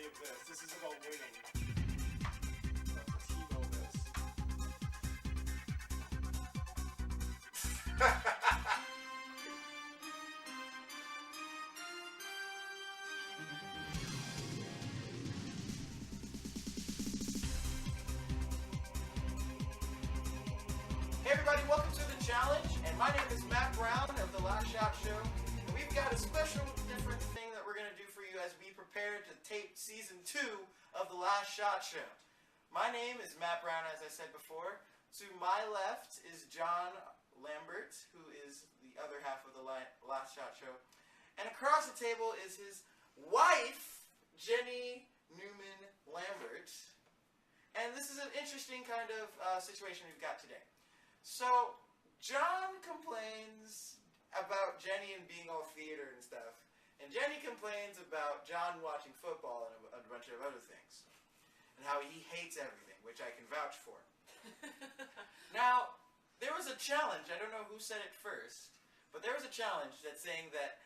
of this. This is about winning. Let's TiVo this. Hey everybody, welcome to the challenge, and my name is Matt Brown of The Last Shot Show, and we've got a special different thing that we're going to do for you as we prepare to tape Season 2 of The Last Shot Show. My name is Matt Brown, as I said before. To my left is John Lambert, who is the other half of The Last Shot Show, and across the table is his wife, Jenny Newman Lambert, and this is an interesting kind of situation we've got today. So, John complains about Jenny and being all theater and stuff, and Jenny complains about John watching football and a bunch of other things, and how he hates everything, which I can vouch for. Now, there was a challenge, I don't know who said it first, but there was a challenge that's saying that,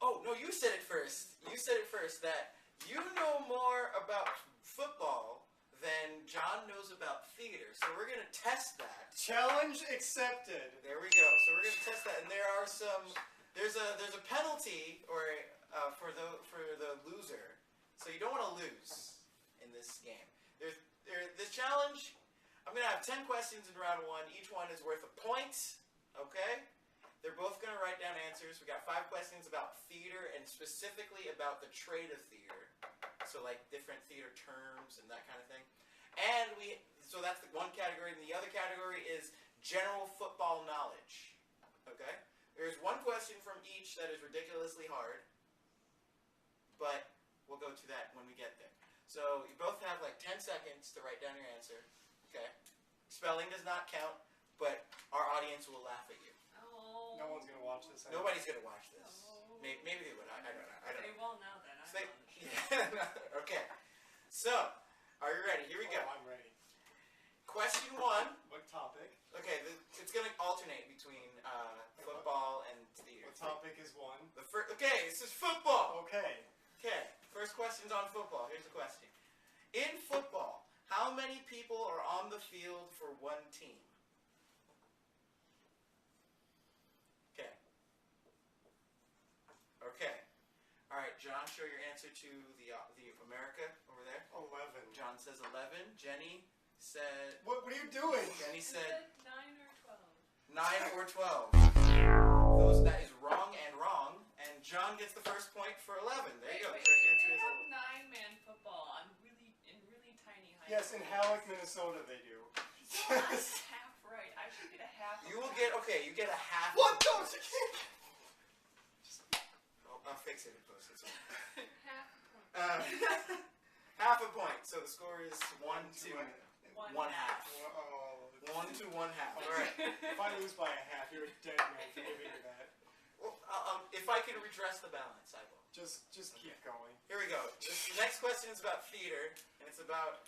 oh, no, you said it first, that you know more about football than John knows about theater, so we're going to test that. Challenge accepted. There we go. So we're going to test that, and there are some. There's a penalty for the loser, so you don't want to lose in this game. This challenge. I'm going to have 10 questions in round 1. Each one is worth a point. Okay. They're both going to write down answers. We got 5 questions about theater and specifically about the trade of theater. So like different theater terms and that kind of thing. And so that's the one category, and the other category is general football knowledge. Okay? There's one question from each that is ridiculously hard, but we'll go to that when we get there. So you both have like 10 seconds to write down your answer. Okay? Spelling does not count, but our audience will laugh at you. No one's going to watch this. Nobody's going to watch this. Maybe they would. I don't know. They will now then. Okay. So, are you ready? Here we go. Oh, I'm ready. Question 1. What topic? Okay, it's going to alternate between football and theater. What topic is 1? Okay, this is football. Okay. Okay, first question's on football. Here's the question. In football, how many people are on the field for one team? Okay. Okay. All right, John, show your answer to the America over there. 11. John says 11. Jenny said... What are you doing? Jenny said 9 or 12. 9 or 12. That is wrong and wrong. And John gets the first point for 11. There you go. Wait, Correct answer they is have 9-man football in really tiny high Yes, in schools. Halleck, Minnesota they do. So I'm half right. I should get a half. You will get, okay, you get a half. What? No, you can't. I'll fix it in post. It's okay. Half a point. Half a point. So the score is 1 to 1 half. Oh. 1 to 1 half. All right. If I lose by a half, you're a dead man for giving me that. Well, if I can redress the balance, I will. Just keep going. Here we go. The next question is about theater, and it's about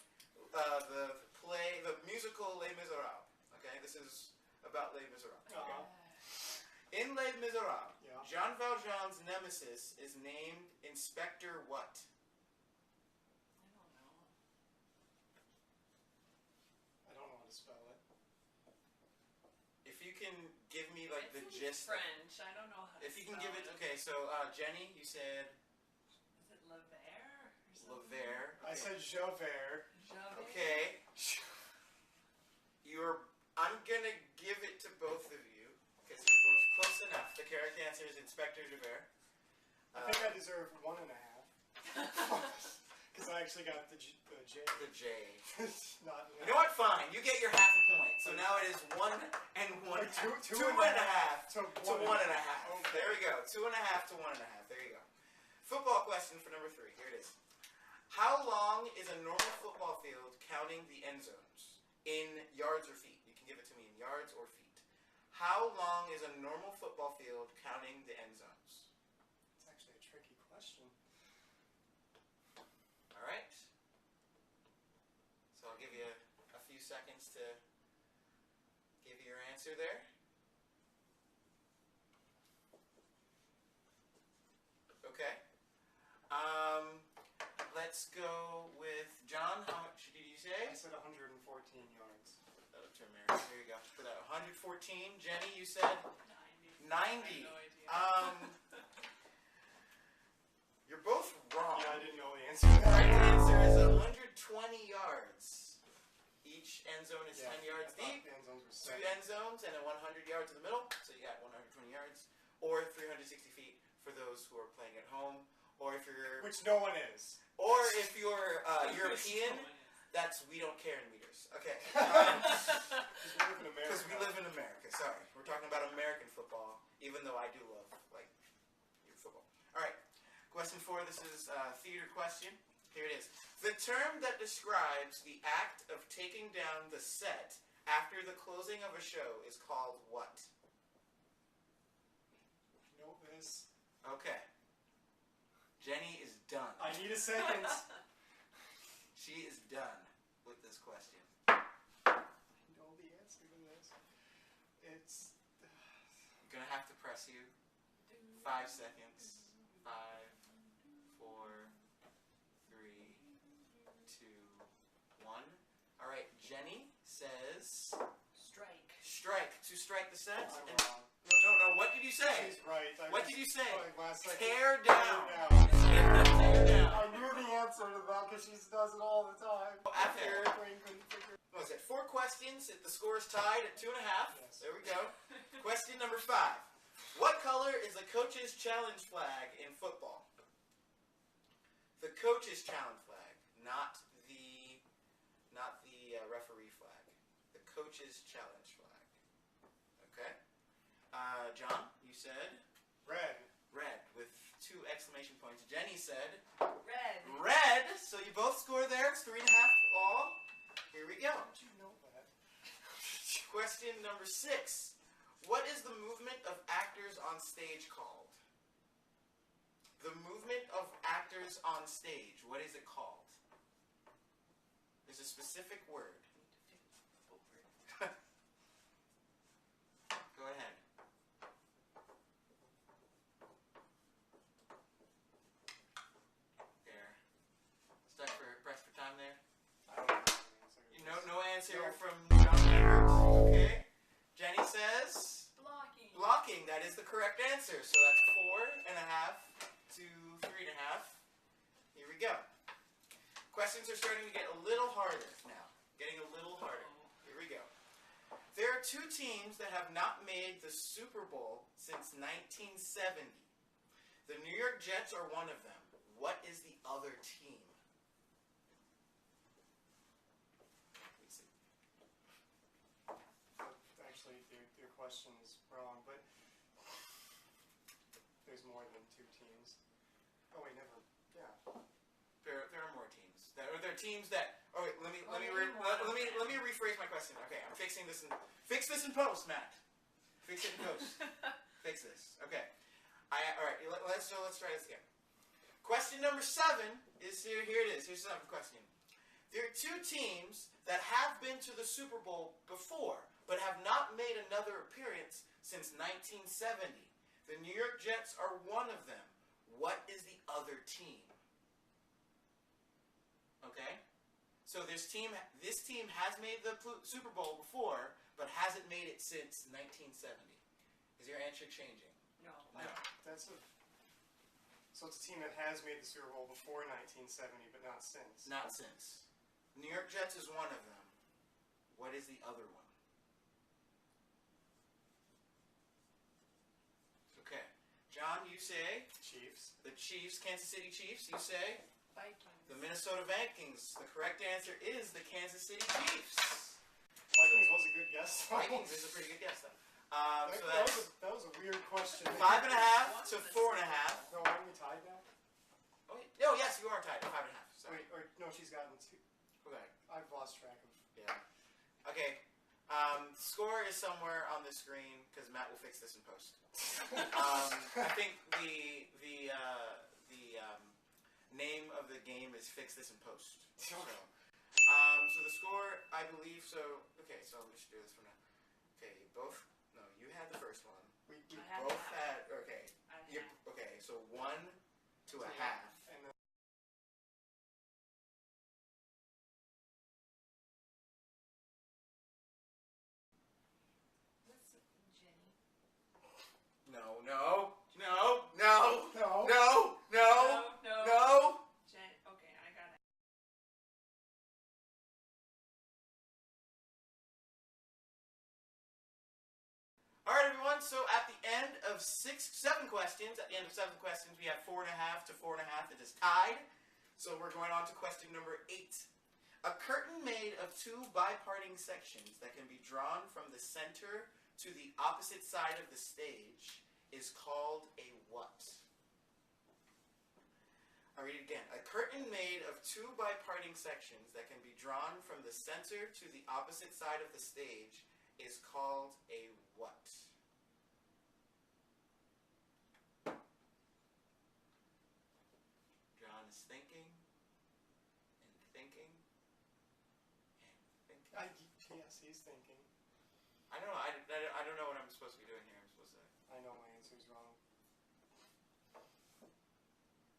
the musical Les Miserables. Okay, this is about Les Miserables. Okay. In Les Miserables, Yeah. Jean Valjean's nemesis is named Inspector what? I don't know how to spell it. If you can give me like the It's in gist. French. I don't know how to If you can spell give it, okay. So Jenny, you said Is it Levert or something? Levert. I said Javert. Javert? Okay. I'm gonna give it to both of you because you're both close enough. The correct answer is Inspector Javert. I think I deserve 1.5. Because I actually got the J. The J. Not You know what? Fine. You get your half a point. So now it is 1 and 1. Two Two and and a a half to to 1.5. Okay. There we go. 2.5 to 1.5. There you go. Football question for number 3. Here it is. How long is a normal football field counting the end zones in yards or feet? You can give it to me in yards or feet. How long is a normal football field counting the end zones? It's actually a tricky question. All right. So I'll give you a few seconds to give you your answer there. Okay. Let's let's go with John. How much did you say? I said 114 yards. Put that up to America. There you go. Put that 114. Jenny, you said 90. 90. I have no idea. You're both wrong. Yeah, I didn't know the answer. The correct answer is 120 yards. Each end zone is 10 yards deep. The end zones were 2 7. end zones and then 100 yards in the middle. So you got 120 yards. Or 360 feet for those who are playing at home. Or if you're... Which no one is. Or if you're European, that's we don't care in meters. Okay. Because we live in America. Because we live in America. Sorry. We're talking about American football, even though I do love, your football. All right. Question 4. This is a theater question. Here it is. The term that describes the act of taking down the set after the closing of a show is called what? You know this. Okay. Jenny is done. I need a second. She is done with this question. I know the answer to this. It's... I'm going to have to press you. 5 seconds. 5, 4, 3, 2, 1. All right, Jenny says... Strike. To strike the set. I'm And, wrong. no. What did you say? She's right. What did you say? Last second. Tear down. Tear Tear down. I knew the answer to that because she does it all the time. After, My brain couldn't figure it. what was it, 4 questions, the score is tied at 2.5. Yes. There we go. Question number 5. What color is the coach's challenge flag in football? The coach's challenge flag, not the referee flag. The coach's challenge flag. Okay. John, you said Red. red with 2 exclamation points. Jenny said Red. red. So you both score there. It's 3.5 all. Here we go. How'd you know that? Question number 6. What is the movement of actors on stage called? The movement of actors on stage. What is it called? There's a specific word. Go ahead. There. Press for time there. I don't know the answer. No answer No. from John. Okay. Jenny says Blocking. blocking. That is the correct answer. So that's 4.5 to 3.5. Here we go. Questions are starting to get a little harder now. Getting a little harder. Here we go. There are 2 teams that have not made the Super Bowl since 1970. The New York Jets are one of them. What is the other team? Please see. Actually, your question is wrong, but there's more than 2 teams. Oh wait, never. Yeah. There are more teams. There are teams that. Oh wait, let me rephrase my question. Okay, I'm fixing this fix this in post, Matt. Fix it in post. Fix this. Okay. All right. Let's try this again. Question number 7 is here. Here it is. Here's the 7th question. There are 2 teams that have been to the Super Bowl before, but have not made another appearance since 1970. The New York Jets are one of them. What is the other team? Okay? So this team has made the Super Bowl before, but hasn't made it since 1970. Is your answer changing? No. No. So it's a team that has made the Super Bowl before 1970, but not since. Not since. New York Jets is one of them. What is the other one? Okay. John, you say Chiefs. the Chiefs, Kansas City Chiefs. You say Vikings. the Minnesota Vikings. The correct answer is the Kansas City Chiefs. Vikings was a good guess. Vikings is a pretty good guess, though. So that was a weird question. 5.5 to 4.5. No, aren't we tied now? Oh, yes, you are tied. 5.5. Sorry. Wait, or no, she's gotten 2. Okay. I've lost track of. Yeah. Okay. Score is somewhere on the screen because Matt will fix this in post. I think the name of the game is Fix This in Post. So the score, I believe, okay, so we should do this for now. Okay, you had the first one. We I had Both half. had, okay. I had half. Okay, so 1 to a half. of 7 questions. At the end of 7 questions, we have 4.5 to 4.5. It is tied. So we're going on to question number 8. A curtain made of 2 biparting sections that can be drawn from the center to the opposite side of the stage is called a what? I'll read it again. A curtain made of 2 biparting sections that can be drawn from the center to the opposite side of the stage is called a what? John is thinking and thinking and thinking. Yes, he's thinking. I don't know. I don't know what I'm supposed to be doing here. I'm supposed to. I know my answer's wrong.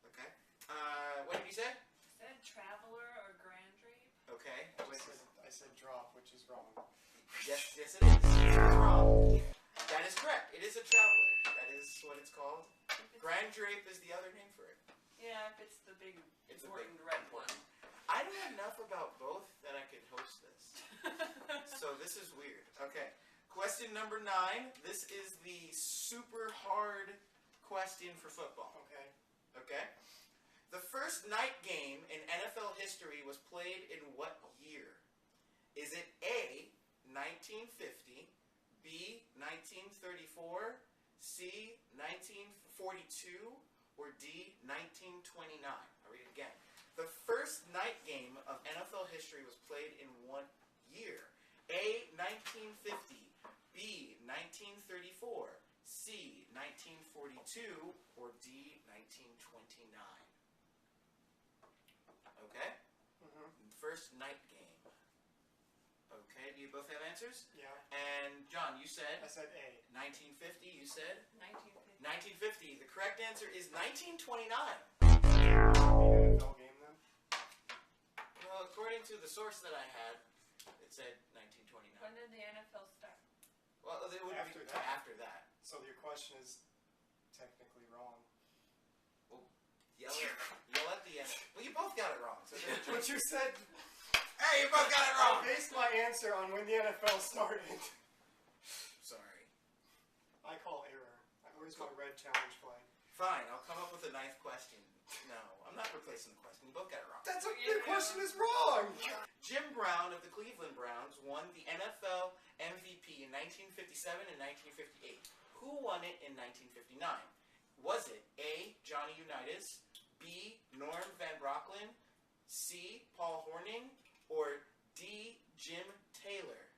Okay. What did you say? I said traveler or grand drape. Okay. I said drop, which is wrong. Yes, it is. You're wrong. That is correct. It is a traveler. That is what it's called. Grand drape is the other name for it. Yeah, if it's the big, It's the important big red one. I know enough about both that I could host this. So this is weird. Okay. Question number 9. This is the super hard question for football. Okay. Okay? The first night game in NFL history was played in what year? Is it A, 1950, B, 1934, C, 1942, or D, 1929? I'll read it again. The first night game of NFL history was played in what year? A, 1950, B, 1934, C, 1942, or D, 1929? Okay? First night game. Okay, do you both have answers? Yeah. And John, you said? I said A. 1950, you said? 1950. 1950. The correct answer is 1929. NFL game then? Well, according to the source that I had, it said 1929. When did the NFL start? Well, it would After be that. after that. So your question is technically wrong. Yell at the end. Well, you both got it wrong. So But you said hey, you both got it I wrong. based my answer on when the NFL started. Sorry. I call error. Where's my red challenge flag? Fine, I'll come up with a 9th question. No, I'm not replacing the question. You both got it wrong. That's the question is wrong. Jim Brown of the Cleveland Browns won the NFL MVP in 1957 and 1958. Who won it in 1959? Was it A, Johnny Unitas, B, Norm Van Brocklin, C, Paul Hornung, or D, Jim Taylor?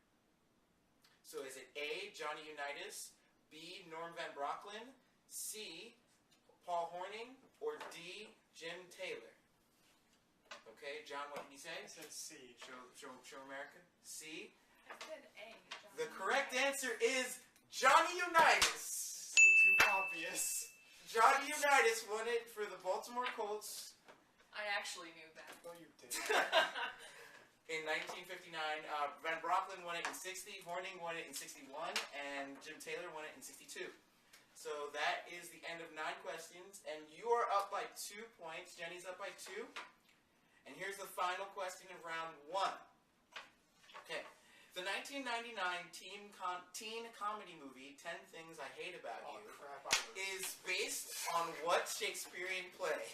So is it A, Johnny Unitas, B, Norm Van Brocklin, C, Paul Hornung, or D, Jim Taylor? Okay, John, what did you say? I said C. Show America. C. I said A. The correct answer is Johnny Unitas. Too obvious. Johnny Unitas won it for the Baltimore Colts I actually knew that. No, you did. in 1959. Van Brocklin won it in 60, Hornung won it in 61, and Jim Taylor won it in 62. So that is the end of 9 questions, and you are up by 2 points. Jenny's up by 2. And here's the final question of round 1. Okay. The 1999 teen comedy movie, 10 Things I Hate About Oh, You, crap. is based on what Shakespearean play?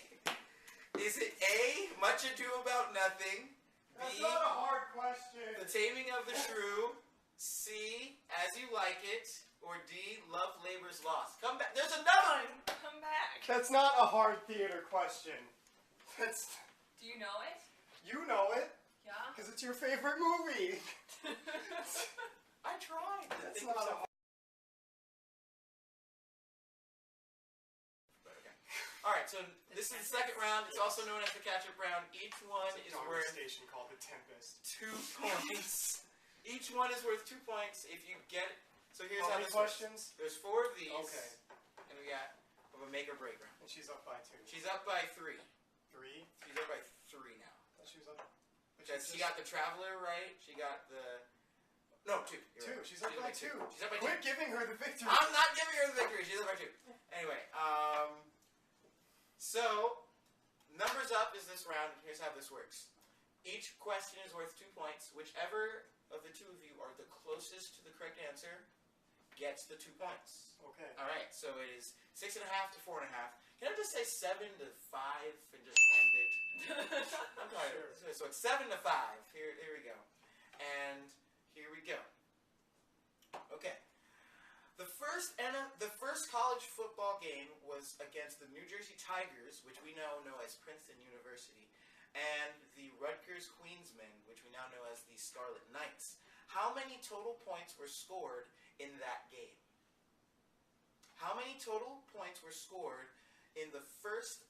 Is it A, Much Ado About Nothing, That's B, not a hard question. The Taming of the Shrew, C, As You Like It, or D, Love Labor's Lost? Come back. There's another one! Come back. That's not a hard theater question. That's Do you know it? you know it Yeah. because it's your favorite movie. I tried. That's not a hard. Okay. Alright, so this is the second round. It's also known as the catch-up round. Each one is Genre worth station called The Tempest. 2 points. Each one is worth 2 points if you get it. So here's How how many this works. questions? There's 4 of these. Okay. And we got a make or break round. And she's up by 2. She's up by 3. 3? She's up by 3 now. I thought she was up. Because she got the Traveler right. She got the... No, 2. You're 2. right. She's up by 2. She's up by 2. Quit giving her the victory. I'm not giving her the victory. She's up by 2. Anyway, so numbers up is this round. Here's how this works. Each question is worth 2 points. Whichever of the 2 of you are the closest to the correct answer gets the 2 points. Okay. All right, so it is 6.5 to 4.5. Can I just say 7 to 5 and just end it? I'm tired. Sure. So it's 7 to 5. Here we go. And here we go. Okay. The first college football game was against the New Jersey Tigers, which we now know as Princeton University, and the Rutgers Queensmen, which we now know as the Scarlet Knights. How many total points were scored in that game? How many total points were scored in the first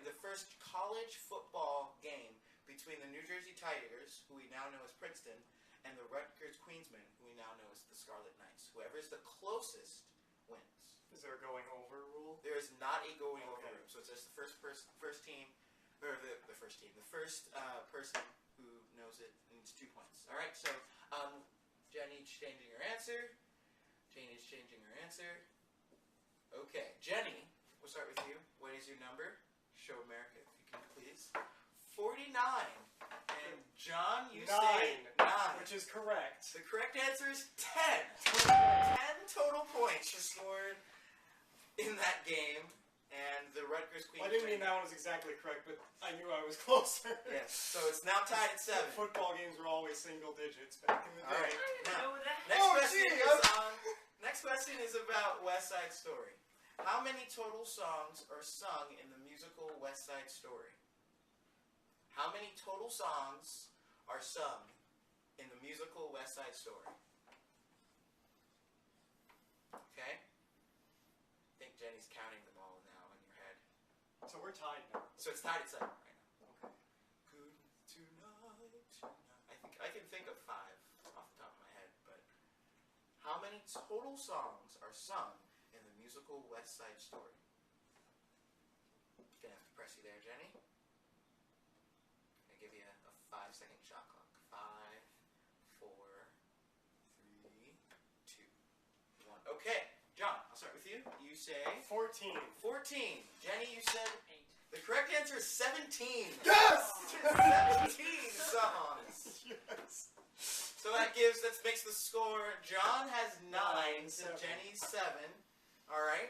the first college football game between the New Jersey Tigers, who we now know as Princeton, and the Rutgers Queensmen, who we now know as the Scarlet Knights? Whoever is the closest wins. Is there a going over rule? There is not a going over Okay. rule, so it's just the first person who knows it, and it's 2 points. All right, so Jenny's changing her answer. Janie's changing her answer. Okay, Jenny, we'll start with you. What is your number? Show America, if you can, please. 49. And John, you say 9. Which is correct. The correct answer is 10. 10 total points were scored in that game, and the Rutgers Queens. Well, I didn't mean that one was exactly correct, but I knew I was closer. Yes, so it's now tied at 7. Football games were always single digits back in the All day. right. I didn't know that. Next question is about West Side Story. How many total songs are sung in the musical West Side Story? How many total songs are sung in the musical West Side Story? Okay. I think Jenny's counting them all now in your head. So we're tied now. So it's tied at 7 right now. Okay. Good tonight. I can think of 5 off the top of my head, but how many total songs are sung in the musical West Side Story? Gonna have to press you there, Jenny. Gonna give you a 5-second shot clock. 5, 4, 3, 2, 1. Okay, John, I'll start with you. You say 14. 14. Jenny, you said 8. the correct answer is 17. Yes! 17 songs. Yes. So that makes the score. John has 9, so 7. Jenny's 7. All right.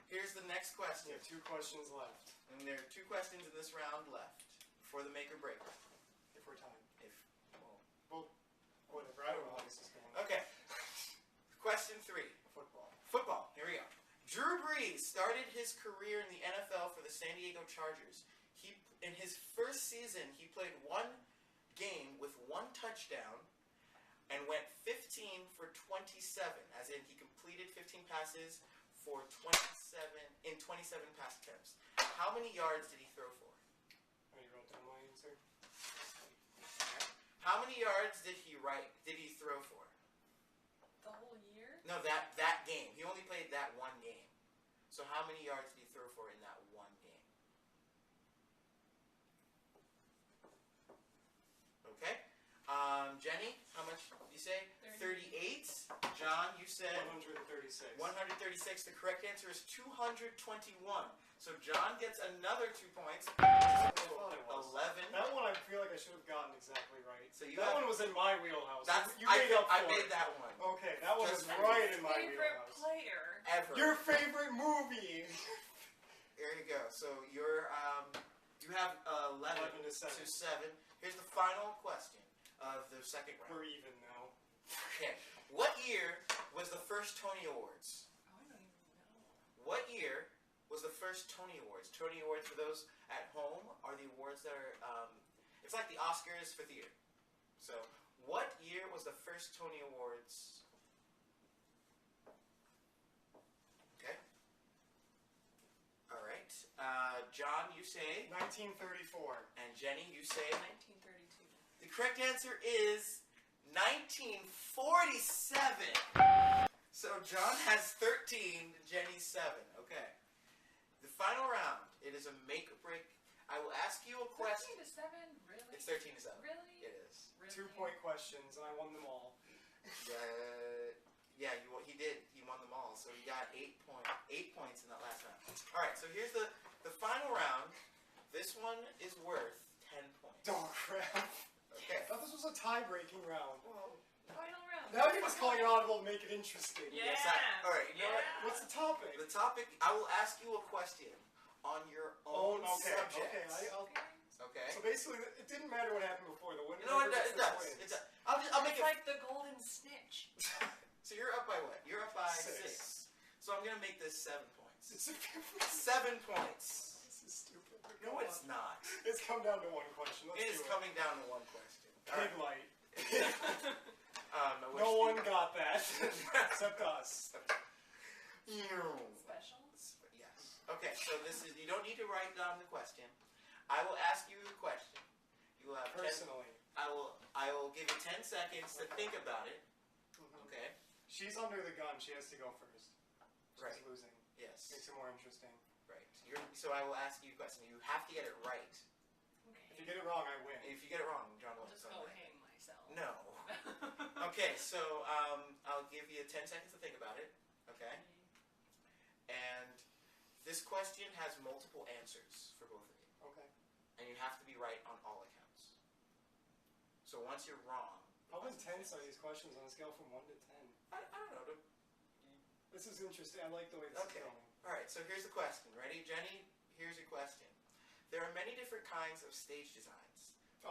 Here's the next question. We have 2 questions left. And there are 2 questions in this round left for the make or break. If we're tied. Well, Whatever. I don't know how this is going. okay. Question 3. Football. Football. Here we go. Drew Brees started his career in the NFL for the San Diego Chargers. In his first season, he played 1 game with 1 touchdown and went 15 for 27, as in he completed 15 passes for 27 pass attempts. How many yards did he throw for? Oh, you wrote down my answer? How many yards did he throw for? The whole year? No, that game. He only played that 1 game. So how many yards did he throw for in that 1 game? Okay. Jenny, how much did you say? 38. John, you said 136. 136. The correct answer is 221. So John gets another 2 points. I thought it was. 11. That one I feel like I should have gotten exactly right. So that one was in my wheelhouse. You I made up for made it. that one. Okay, that one was Just right in my Favorite wheelhouse. player. Ever. Your favorite movie. There you go. So you have 11 11 to 7. to 7. Here's the final question of the second round. We're even now. Okay. What year was the first Tony Awards? Oh, I don't even know. What year was the first Tony Awards? Tony Awards, for those at home, are the awards that are, it's like the Oscars for theater. So, what year was the first Tony Awards? Okay. All right. John, you say, 1934. and Jenny, you say, 1932. the correct answer is 1947. So John has 13, Jenny 7. Okay. The final round. It is a make or break. I will ask you a question. 13 to 7? Really? It's 13 to 7. Really? It is. Really? 2-point questions, and I won them all. Yeah, he did. He won them all. So he got 8 points in that last round. All right. So here's the final round. This one is worth 10 points. Oh, crap. Okay. I thought this was a tie-breaking round. Well, Final round. Now you're just calling an audible to make it interesting. Yeah. Yes, alright, you know what? What's the topic? The topic, I will ask you a question on your own subject. Okay? So basically, it didn't matter what happened before. The winner. No, it does. It does. I'll make It's it. like the golden snitch. So you're up by what? You're up by 6. 6. So I'm gonna make this 7 points. It's 7 points. This is stupid. No, it's not. It's come down to one question. It is coming down to one question. Pig light. I No wish one got that except us. Special? Yes. Okay, so this is, you don't need to write down the question. I will ask you a question. You will have Personally. I will give you 10 seconds to think about it. Okay? She's under the gun. She has to go first. She's Right. losing. Yes. Makes it more interesting. Right. So I will ask you a question. You have to get it right. If Okay. you get it wrong, I win. If you get it wrong, John I'll will just have go something. hang myself. No. Okay, so I'll give you 10 seconds to think about it. Okay? And this question has multiple answers for both of you. Okay. And you have to be right on all accounts. So once you're wrong, How intense are these questions on a scale from 1 to 10? I don't know. This is interesting. I like the way this Okay. is going. Alright, so here's the question. Ready, Jenny? Here's your question. There are many different kinds of stage designs. The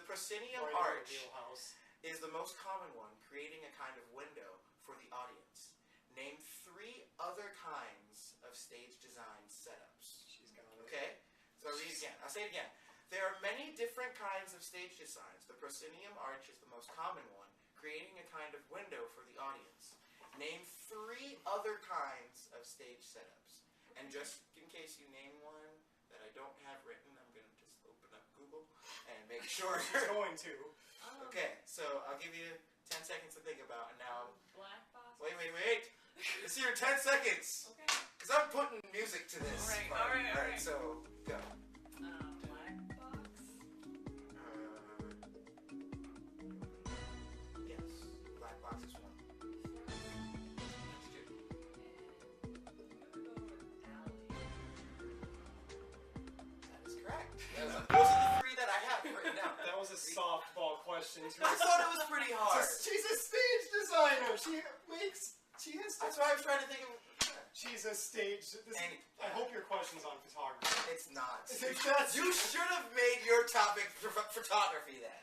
proscenium Right arch in the wheelhouse. is the most common one, creating a kind of window for the audience. Name 3 other kinds of stage design setups. She's got it. Okay? So I'll read it again. I'll say it again. There are many different kinds of stage designs. The proscenium arch is the most common one, creating a kind of window for the audience. Name 3 other kinds of stage setups. And just in case you name one that I don't have written, I'm going to just open up Google and make sure. She's going to. Okay, so I'll give you 10 seconds to think about, and now... Black box? Wait. It's your 10 seconds. Okay. Because I'm putting music to this. Alright. Alright, so, go. Black box? Yes, black box is one. That's two. That is correct. Those are the 3 that I have written down. That was a softball question. I thought it was pretty hard. She's a stage designer. She has to. That's why I was trying to think of... She's a stage. I hope your question's on photography. It's not. That's- You should have made your topic photography then.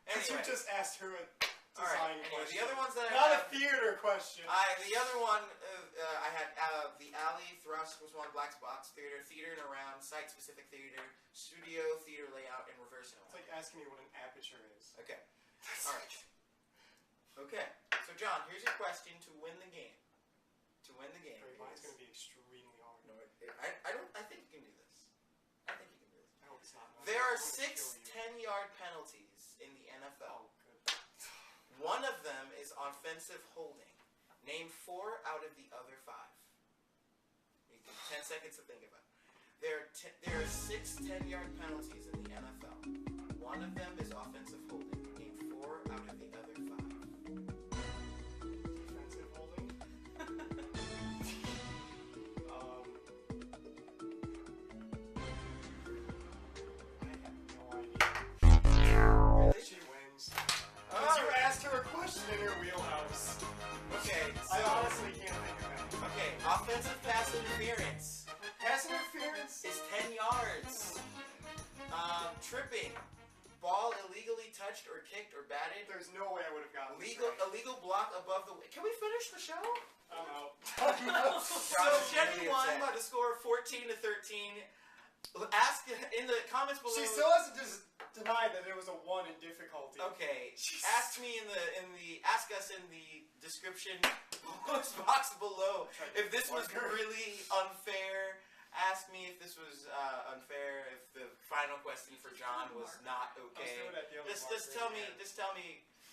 Because you Anyway. just asked her a design Alright, anyway, question. the other ones that I Not have... a theater question. The other one, I had the alley, thrust was one, black box, theater and around, site-specific theater, studio, theater layout, and reverse It's like asking me what an aperture is. Okay. Alright. Okay. So, John, here's your question to win the game. To win the game. Mine's going to be extremely hard. No, I think you can do this. I think you can do this. I hope it's not. There are I'm gonna 6 kill you. 10-yard penalties in the NFL. Oh, good. One of them is offensive holding. Name 4 out of the other 5. You get 10 seconds to think about it. There are 6 10-yard penalties in the NFL. One of them is offensive holding. Name 4 out of the other 5. Defensive holding. I have no idea. Really? She wins. Oh. Because you asked her a question in her wheelhouse. Okay, I so, honestly can't think of that. okay, offensive pass interference Pass interference? is 10 yards. Tripping. Ball illegally touched or kicked or batted. There's no way I would have gotten this Illegal, right. illegal block above the... Can we finish the show? I'm out. I'm out. So John's Jenny really won upset. by the score of 14 to 13. Ask in the comments below. She still hasn't just denied that there was a 1 in difficulty. Okay. Ask me ask us in the description box below if this was really unfair. Ask me if this was unfair. If the final question for John was not okay. Just tell me.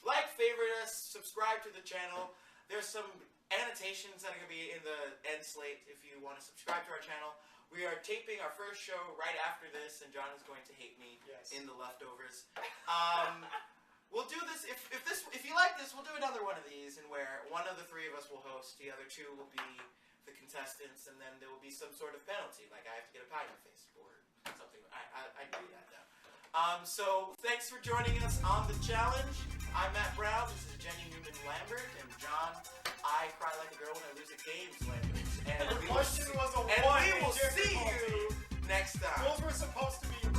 Like, favorite us, subscribe to the channel. There's some annotations that are going to be in the end slate if you want to subscribe to our channel. We are taping our first show right after this, and John is going to hate me in the leftovers. We'll do this if you like this, we'll do another one of these, and where one of the 3 of us will host, the other 2 will be the contestants, and then there will be some sort of penalty, like I have to get a pie in the face or something. I do that though. So thanks for joining us on the challenge. I'm Matt Brown. This is Jenny Newman Lambert and John. I cry like a girl when I lose at games. Lambert. And The question was a and one we will in see difficulty. you next time. Those were supposed to be your